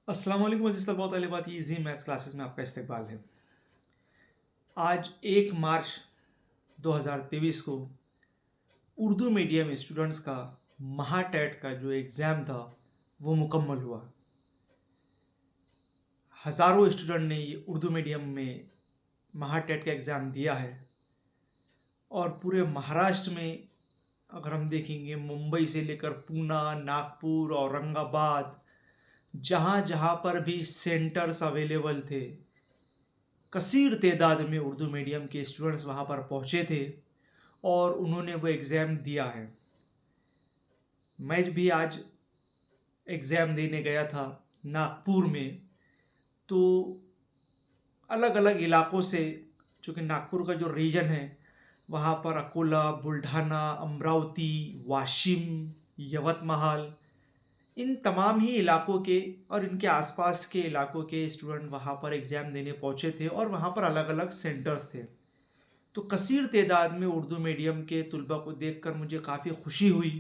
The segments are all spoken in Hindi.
अस्सलाम वालेकुम अज़ीज़ तलबा व तालिबात, इजी मैथ्स क्लासेस में आपका इस्तकबाल है। आज 1 मार्च 2023 को उर्दू मीडियम स्टूडेंट्स का महाटेट का जो एग्ज़ाम था वो मुकम्मल हुआ। हज़ारों स्टूडेंट ने ये उर्दू मीडियम में महाटेट का एग्ज़ाम दिया है और पूरे महाराष्ट्र में अगर हम देखेंगे मुंबई से लेकर पूना, नागपुर, औरंगाबाद, जहाँ जहाँ पर भी सेंटर्स अवेलेबल थे, कसीर तादाद में उर्दू मीडियम के स्टूडेंट्स वहाँ पर पहुँचे थे और उन्होंने वो एग्ज़ाम दिया है। मैं भी आज एग्ज़ाम देने गया था नागपुर में, तो अलग अलग इलाक़ों से, चूँकि नागपुर का जो रीजन है वहाँ पर अकोला, बुल्ढाना, अमरावती, वाशिम, यवतमाल, इन तमाम ही इलाक़ों के और इनके आसपास के इलाक़ों के स्टूडेंट वहाँ पर एग्ज़ाम देने पहुँचे थे और वहाँ पर अलग अलग सेंटर्स थे। तो कसीर तादाद में उर्दू मीडियम के तुलबा को देखकर मुझे काफ़ी खुशी हुई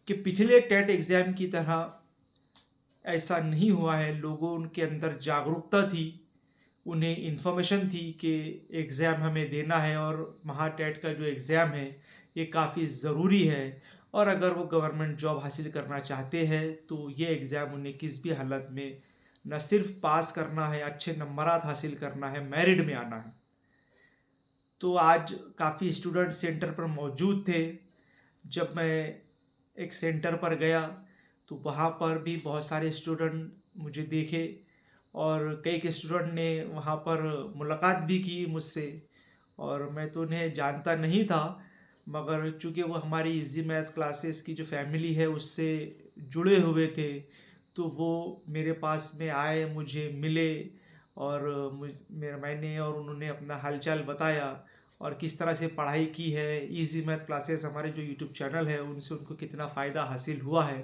कि पिछले टेट एग्ज़ाम की तरह ऐसा नहीं हुआ है। लोगों के अंदर जागरूकता थी, उन्हें इन्फॉर्मेशन थी कि एग्ज़ाम हमें देना है और महाटेट का जो एग्ज़ाम है ये काफ़ी ज़रूरी है और अगर वो गवर्नमेंट जॉब हासिल करना चाहते हैं तो ये एग्ज़ाम उन्हें किसी भी हालत में न सिर्फ पास करना है, अच्छे नंबरात हासिल करना है, मेरिट में आना है। तो आज काफ़ी स्टूडेंट सेंटर पर मौजूद थे। जब मैं एक सेंटर पर गया तो वहाँ पर भी बहुत सारे स्टूडेंट मुझे दिखे और कई स्टूडेंट ने वहाँ पर मुलाकात भी की मुझसे और मैं तो उन्हें जानता नहीं था, मगर चूँकि वो हमारी इजी मैथ्स क्लासेस की जो फैमिली है उससे जुड़े हुए थे, तो वो मेरे पास में आए, मुझे मिले और मैंने और उन्होंने अपना हालचाल बताया और किस तरह से पढ़ाई की है, इजी मैथ क्लासेस हमारे जो यूट्यूब चैनल है उनसे उनको कितना फ़ायदा हासिल हुआ है,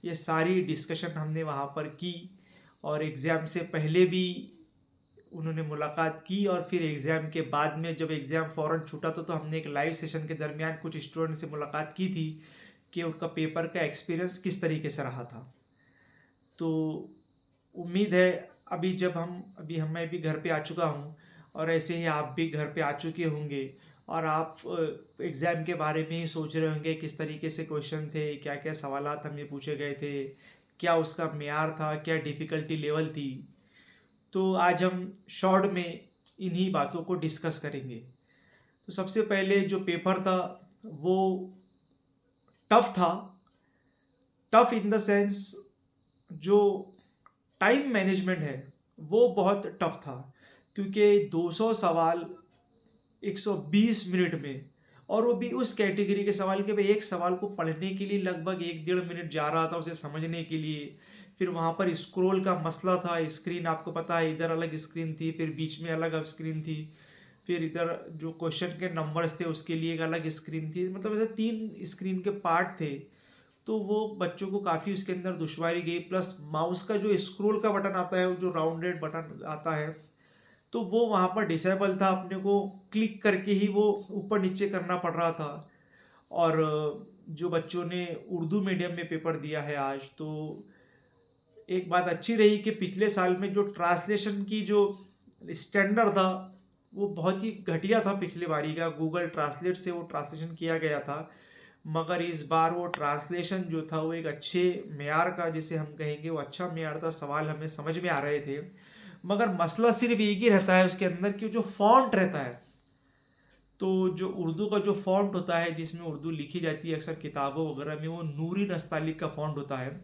ये सारी डिस्कशन हमने वहाँ पर की। और एग्ज़ाम से पहले भी उन्होंने मुलाकात की और फिर एग्ज़ाम के बाद में जब एग्ज़ाम फ़ौरन छूटा तो हमने एक लाइव सेशन के दरमियान कुछ स्टूडेंट से मुलाकात की थी कि उनका पेपर का एक्सपीरियंस किस तरीके से रहा था। तो उम्मीद है अभी मैं भी घर पे आ चुका हूँ और ऐसे ही आप भी घर पे आ चुके होंगे और आप एग्ज़ाम के बारे में ही सोच रहे होंगे किस तरीके से क्वेश्चन थे, क्या-क्या सवालात हमें पूछे गए थे, क्या उसका मेयार था, क्या डिफ़िकल्टी लेवल थी। तो आज हम शॉर्ट में इन्हीं बातों को डिस्कस करेंगे। तो सबसे पहले जो पेपर था वो टफ़ था। टफ़ इन द सेंस जो टाइम मैनेजमेंट है वो बहुत टफ़ था, क्योंकि 200 सवाल 120 मिनट में और वो भी उस कैटेगरी के सवाल के भाई एक सवाल को पढ़ने के लिए लगभग 1 डेढ़ मिनट जा रहा था उसे समझने के लिए। फिर वहाँ पर स्क्रॉल का मसला था, स्क्रीन आपको पता है इधर अलग स्क्रीन थी, फिर बीच में अलग स्क्रीन थी, फिर इधर जो क्वेश्चन के नंबर्स थे उसके लिए एक अलग स्क्रीन थी, मतलब ऐसे 3 स्क्रीन के पार्ट थे। तो वो बच्चों को काफ़ी उसके अंदर दुश्वारी गई, प्लस माउस का जो स्क्रॉल का बटन आता है, वो जो राउंडेड बटन आता है, तो वो वहाँ पर डिसेबल था, अपने को क्लिक करके ही वो ऊपर नीचे करना पड़ रहा था। और जो बच्चों ने उर्दू मीडियम में पेपर दिया है आज, तो एक बात अच्छी रही कि पिछले साल में जो ट्रांसलेशन की जो स्टैंडर्ड था वो बहुत ही घटिया था, पिछले बारी का गूगल ट्रांसलेट से वो ट्रांसलेशन किया गया था, मगर इस बार वो ट्रांसलेशन जो था वो एक अच्छे मेयार का, जिसे हम कहेंगे वो अच्छा मेयार था, सवाल हमें समझ में आ रहे थे। मगर मसला सिर्फ एक ही रहता है उसके अंदर कि जो फॉन्ट रहता है, तो जो उर्दू का जो फॉन्ट होता है जिसमें उर्दू लिखी जाती है अक्सर किताबों वगैरह में, वो नूरी नस्तालिक का फॉन्ट होता है,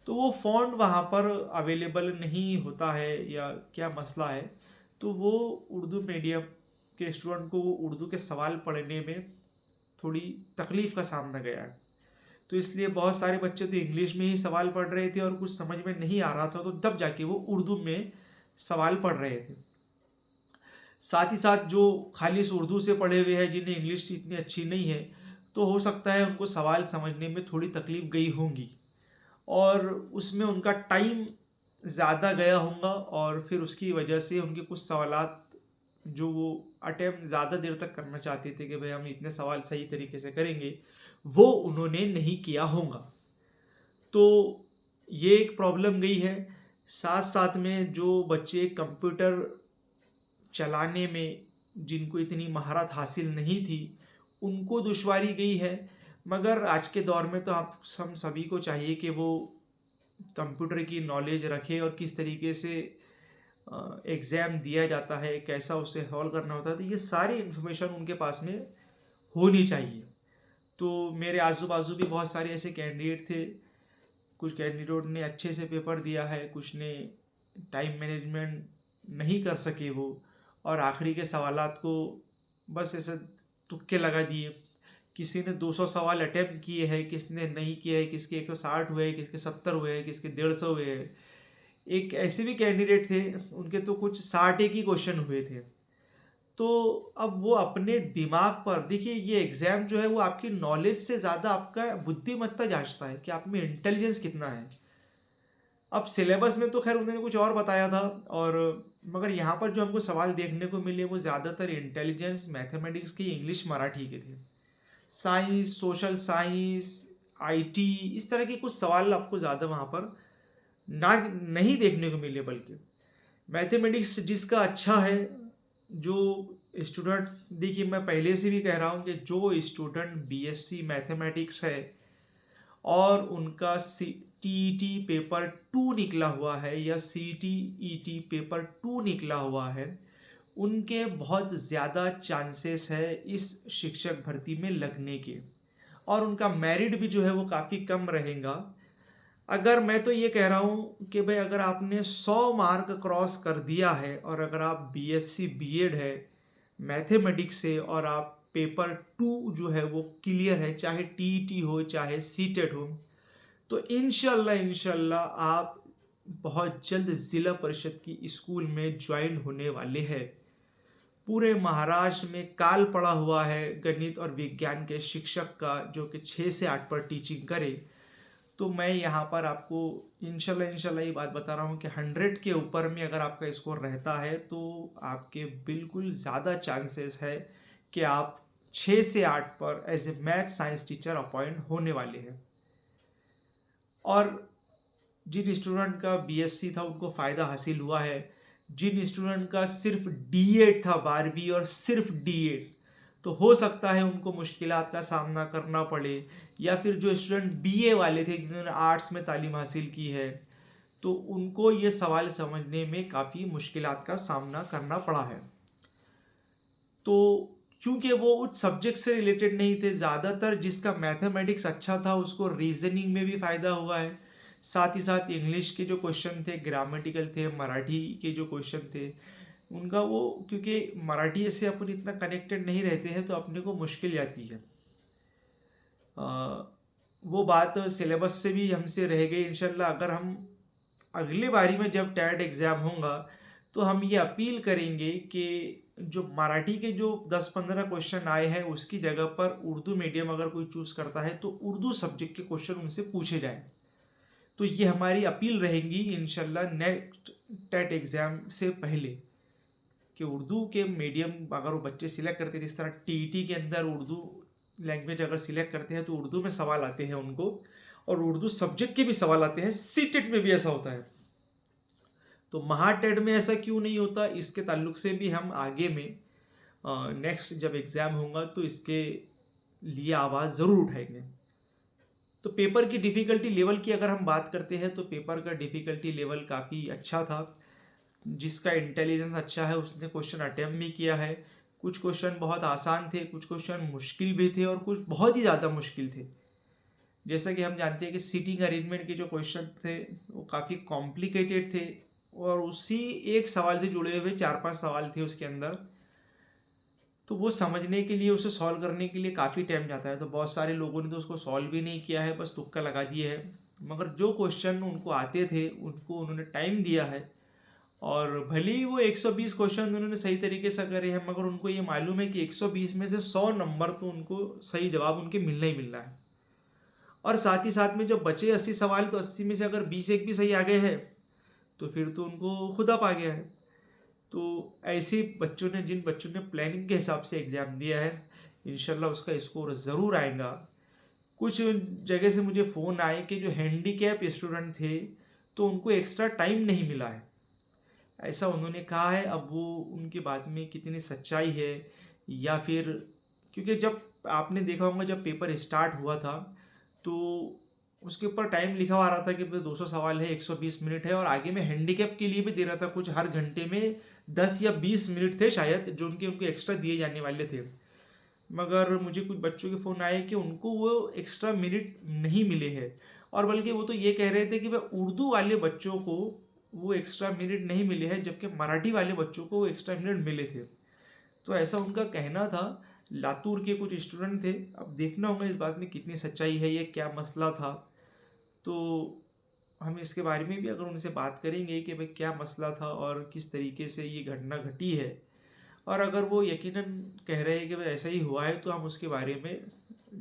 तो वो फॉन्ट वहाँ पर अवेलेबल नहीं होता है या क्या मसला है, तो वो उर्दू मीडियम के स्टूडेंट को वो उर्दू के सवाल पढ़ने में थोड़ी तकलीफ़ का सामना गया है। तो इसलिए बहुत सारे बच्चे तो इंग्लिश में ही सवाल पढ़ रहे थे और कुछ समझ में नहीं आ रहा था, तो तब जाके वो उर्दू में सवाल पढ़ रहे थे। साथ ही साथ जो खालिस उर्दू से पढ़े हुए हैं, जिन्हें इंग्लिश इतनी अच्छी नहीं है, तो हो सकता है उनको सवाल समझने में थोड़ी तकलीफ़ गई होंगी और उसमें उनका टाइम ज़्यादा गया होगा और फिर उसकी वजह से उनके कुछ सवालात जो वो अटेम्प्ट ज़्यादा देर तक करना चाहते थे कि भाई हम इतने सवाल सही तरीके से करेंगे, वो उन्होंने नहीं किया होगा। तो ये एक प्रॉब्लम गई है। साथ साथ में जो बच्चे कंप्यूटर चलाने में जिनको इतनी महारत हासिल नहीं थी, उनको दुश्वारी गई है। मगर आज के दौर में तो आप हम सभी को चाहिए कि वो कंप्यूटर की नॉलेज रखें और किस तरीके से एग्ज़ाम दिया जाता है, कैसा उसे हॉल करना होता है, तो ये सारी इन्फॉर्मेशन उनके पास में होनी चाहिए। तो मेरे आजू बाजू भी बहुत सारे ऐसे कैंडिडेट थे, कुछ कैंडिडेट ने अच्छे से पेपर दिया है, कुछ ने टाइम मैनेजमेंट नहीं कर सके वो, और आखिरी के सवालात को बस ऐसे तुक्के लगा दिए। किसी ने 200 सवाल अटैम्प्ट किए हैं, किसने नहीं किए हैं, किसके 160 हुए हैं, किसके 70 हुए हैं, किसके 150 हुए हैं। एक ऐसे भी कैंडिडेट थे, उनके तो कुछ 60 एक ही क्वेश्चन हुए थे। तो अब वो अपने दिमाग पर देखिए, ये एग्ज़ाम जो है वो आपकी नॉलेज से ज़्यादा आपका बुद्धिमत्ता जांचता है कि आप में इंटेलिजेंस कितना है। अब सिलेबस में तो खैर उन्होंने कुछ और बताया था, और मगर यहाँ पर जो हमको सवाल देखने को मिले वो ज़्यादातर इंटेलिजेंस, मैथमेटिक्स की, इंग्लिश, मराठी के थे। साइंस, सोशल साइंस, आईटी, इस तरह के कुछ सवाल आपको ज़्यादा वहाँ पर ना नहीं देखने को मिले। बल्कि मैथमेटिक्स जिसका अच्छा है, जो स्टूडेंट, देखिए मैं पहले से भी कह रहा हूँ कि जो स्टूडेंट बीएससी मैथमेटिक्स है और उनका टीईटी पेपर 2 निकला हुआ है या सीटीईटी पेपर 2 निकला हुआ है, उनके बहुत ज़्यादा चांसेस है इस शिक्षक भर्ती में लगने के, और उनका मेरिट भी जो है वो काफ़ी कम रहेगा। अगर मैं तो ये कह रहा हूँ कि भाई अगर आपने 100 मार्क क्रॉस कर दिया है और अगर आप बीएससी बीएड है मैथमेटिक्स से और आप पेपर 2 जो है वो क्लियर है, चाहे टीईटी हो चाहे सीटेट हो, तो इंशाल्लाह आप बहुत जल्द ज़िला परिषद की स्कूल में ज्वाइन होने वाले हैं। पूरे महाराष्ट्र में काल पड़ा हुआ है गणित और विज्ञान के शिक्षक का, जो कि 6 से 8 पर टीचिंग करे। तो मैं यहाँ पर आपको इंशाल्लाह ये बात बता रहा हूँ कि 100 के ऊपर में अगर आपका स्कोर रहता है तो आपके बिल्कुल ज़्यादा चांसेस है कि आप 6 से 8 पर as a math science teacher appoint होने वाले हैं। और जिन स्टूडेंट का बीएससी था उनको फ़ायदा हासिल हुआ है, जिन स्टूडेंट का सिर्फ डी8 था 12वीं और सिर्फ डी8, तो हो सकता है उनको मुश्किलात का सामना करना पड़े, या फिर जो स्टूडेंट बीए वाले थे जिन्होंने आर्ट्स में तालीम हासिल की है, तो उनको ये सवाल समझने में काफ़ी मुश्किलात का सामना करना पड़ा है। तो चूंकि वो उस सब्जेक्ट से रिलेटेड नहीं थे, ज़्यादातर जिसका मैथमेटिक्स अच्छा था उसको रीजनिंग में भी फ़ायदा हुआ है, साथ ही साथ इंग्लिश के जो क्वेश्चन थे ग्रामेटिकल थे, मराठी के जो क्वेश्चन थे उनका वो, क्योंकि मराठी से अपन इतना कनेक्टेड नहीं रहते हैं तो अपने को मुश्किल आती है। वो बात सिलेबस से भी हमसे रह गई। इंशाल्लाह अगर हम अगले बारी में जब टैट एग्ज़ाम होगा तो हम ये अपील करेंगे कि जो मराठी के जो 10-15 क्वेश्चन आए हैं उसकी जगह पर उर्दू मीडियम अगर कोई चूज़ करता है तो उर्दू सब्जेक्ट के क्वेश्चन उनसे पूछे जाएँ। तो ये हमारी अपील रहेगी इंशाल्लाह नेक्स्ट टैट एग्ज़ाम से पहले, कि उर्दू के मीडियम अगर वो बच्चे सिलेक्ट करते हैं, जिस तरह टीईटी के अंदर उर्दू लैंग्वेज अगर सिलेक्ट करते हैं तो उर्दू में सवाल आते हैं उनको, और उर्दू सब्जेक्ट के भी सवाल आते हैं, सीटेट में भी ऐसा होता है। तो महाटेट में ऐसा क्यों नहीं होता, इसके ताल्लुक से भी हम आगे में नेक्स्ट जब एग्ज़ाम होगा तो इसके लिए आवाज़ ज़रूर उठाएंगे। तो पेपर की डिफ़िकल्टी लेवल की अगर हम बात करते हैं तो पेपर का डिफ़िकल्टी लेवल काफ़ी अच्छा था। जिसका इंटेलिजेंस अच्छा है उसने क्वेश्चन अटेम्प्ट भी किया है। कुछ क्वेश्चन बहुत आसान थे, कुछ क्वेश्चन मुश्किल भी थे और कुछ बहुत ही ज़्यादा मुश्किल थे। जैसा कि हम जानते हैं कि सीटिंग अरेंजमेंट के जो क्वेश्चन थे वो काफ़ी कॉम्प्लिकेटेड थे, और उसी एक सवाल से जुड़े हुए 4-5 सवाल थे उसके अंदर। तो वो समझने के लिए, उसे सॉल्व करने के लिए काफ़ी टाइम जाता है। तो बहुत सारे लोगों ने तो उसको सॉल्व भी नहीं किया है, बस तुक्का लगा दिए है। मगर जो क्वेश्चन उनको आते थे उनको उन्होंने टाइम दिया है, और भले ही वो 120 क्वेश्चन उन्होंने सही तरीके से करे हैं, मगर उनको ये मालूम है कि 120 में से 100 नंबर तो उनको सही जवाब उनके मिलना ही मिलना है। और साथ ही साथ में जो बचे 80 सवाल, तो 80 में से अगर 20 एक भी सही आ गए हैं तो फिर तो उनको खुदा पा गया है। तो ऐसे बच्चों ने, जिन बच्चों ने प्लानिंग के हिसाब से एग्ज़ाम दिया है, इंशाल्लाह उसका स्कोर ज़रूर आएगा। कुछ जगह से मुझे फ़ोन आए कि जो हैंडीकैप स्टूडेंट थे तो उनको एक्स्ट्रा टाइम नहीं मिला है, ऐसा उन्होंने कहा है। अब वो उनकी बात में कितनी सच्चाई है या फिर, क्योंकि जब आपने देखा होगा जब पेपर स्टार्ट हुआ था तो उसके ऊपर टाइम लिखा हुआ आ रहा था कि 200 सवाल है, 120 मिनट है, और आगे में हैंडीकैप के लिए भी दे रहा था कुछ, हर घंटे में 10 या 20 मिनट थे शायद जो उनको एक्स्ट्रा दिए जाने वाले थे। मगर मुझे कुछ बच्चों के फ़ोन आए कि उनको वो एक्स्ट्रा मिनट नहीं मिले हैं, और बल्कि वो तो ये कह रहे थे कि वह उर्दू वाले बच्चों को वो एक्स्ट्रा मिनट नहीं मिले हैं, जबकि मराठी वाले बच्चों को वो एक्स्ट्रा मिनट मिले थे। तो ऐसा उनका कहना था। लातूर के कुछ स्टूडेंट थे, अब देखना होगा इस बात में कितनी सच्चाई है, ये क्या मसला था। तो हम इसके बारे में भी अगर उनसे बात करेंगे कि भाई क्या मसला था और किस तरीके से ये घटना घटी है, और अगर वो यकीनन कह रहे हैं कि भाई ऐसा ही हुआ है, तो हम उसके बारे में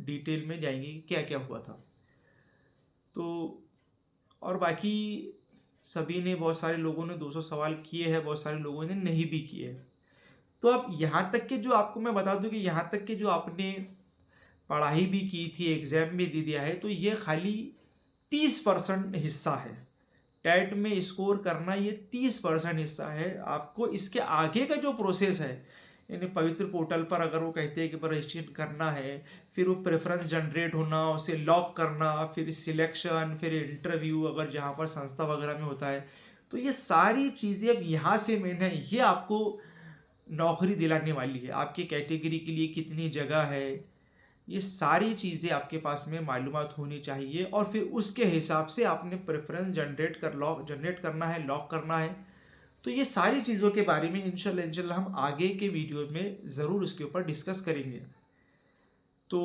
डिटेल में जाएंगे कि क्या क्या हुआ था। तो और बाकी सभी ने, बहुत सारे लोगों ने 200 सवाल किए हैं, बहुत सारे लोगों ने नहीं भी किए। तो अब यहाँ तक के जो आपको मैं बता दूं कि यहाँ तक के जो आपने पढ़ाई भी की थी, एग्ज़ाम भी दे दिया है, तो ये खाली 30% हिस्सा है। टेट में स्कोर करना ये 30% हिस्सा है। आपको इसके आगे का जो प्रोसेस है, यानी पवित्र पोर्टल पर अगर वो कहते हैं कि रजिस्ट्रेशन करना है, फिर वो प्रेफरेंस जनरेट होना, उसे लॉक करना, फिर सिलेक्शन, फिर इंटरव्यू अगर जहाँ पर संस्था वगैरह में होता है, तो ये सारी चीज़ें अब यहाँ से मेन है, ये आपको नौकरी दिलाने वाली है। आपकी कैटेगरी के लिए कितनी जगह है, ये सारी चीज़ें आपके पास में मालूमात होनी चाहिए, और फिर उसके हिसाब से आपने प्रेफरेंस जनरेट करना है, लॉक करना है। तो ये सारी चीज़ों के बारे में इंशाल्लाह हम आगे के वीडियो में ज़रूर इसके ऊपर डिस्कस करेंगे। तो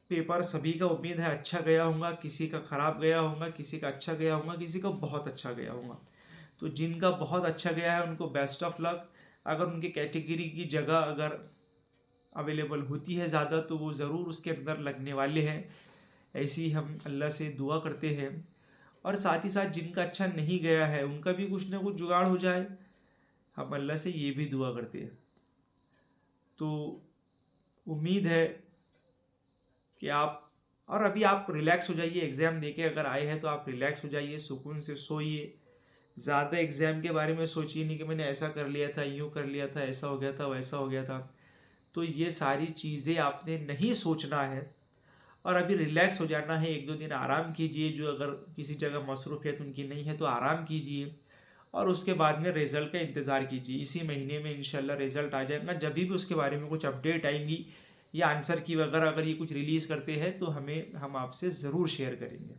पेपर सभी का उम्मीद है अच्छा गया होगा, किसी का ख़राब गया होगा, किसी का अच्छा गया होगा, किसी का बहुत अच्छा गया होगा। तो जिनका बहुत अच्छा गया है उनको बेस्ट ऑफ लक। अगर उनके कैटेगरी की जगह अगर अवेलेबल होती है ज़्यादा, तो वो ज़रूर उसके अंदर लगने वाले हैं, ऐसी हम अल्लाह से दुआ करते हैं। और साथ ही साथ जिनका अच्छा नहीं गया है उनका भी कुछ ना कुछ जुगाड़ हो जाए, हम अल्लाह से ये भी दुआ करते हैं। तो उम्मीद है कि आप, और अभी आप रिलैक्स हो जाइए, एग्ज़ाम देके अगर आए हैं तो आप रिलैक्स हो जाइए, सुकून से सोइए। ज़्यादा एग्ज़ाम के बारे में सोचिए नहीं कि मैंने ऐसा कर लिया था, यूँ कर लिया था, ऐसा हो गया था, वैसा हो गया था। तो ये सारी चीज़ें आपने नहीं सोचना है, और अभी रिलैक्स हो जाना है। 1-2 दिन आराम कीजिए, जो अगर किसी जगह मसरूफियत उनकी नहीं है तो आराम कीजिए, और उसके बाद में रिज़ल्ट का इंतज़ार कीजिए। इसी महीने में इंशाल्लाह रिज़ल्ट आ जाएगा। जब भी उसके बारे में कुछ अपडेट आएंगी या आंसर की वगैरह अगर ये कुछ रिलीज़ करते हैं, तो हम आपसे ज़रूर शेयर करेंगे।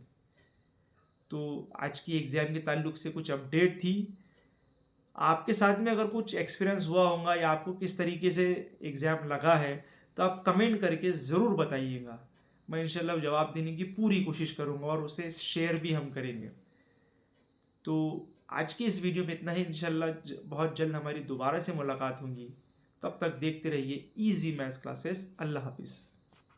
तो आज की एग्ज़ाम के ताल्लुक से कुछ अपडेट थी। आपके साथ में अगर कुछ एक्सपीरियंस हुआ होगा या आपको किस तरीके से एग्ज़ाम लगा है, तो आप कमेंट करके ज़रूर बताइएगा। मैं इंशाल्लाह जवाब देने की पूरी कोशिश करूँगा, और उसे शेयर भी हम करेंगे। तो आज की इस वीडियो में इतना ही। इंशाल्लाह बहुत जल्द हमारी दोबारा से मुलाकात होगी। तब तक देखते रहिए इजी मैथ्स क्लासेस। अल्लाह हाफिज़।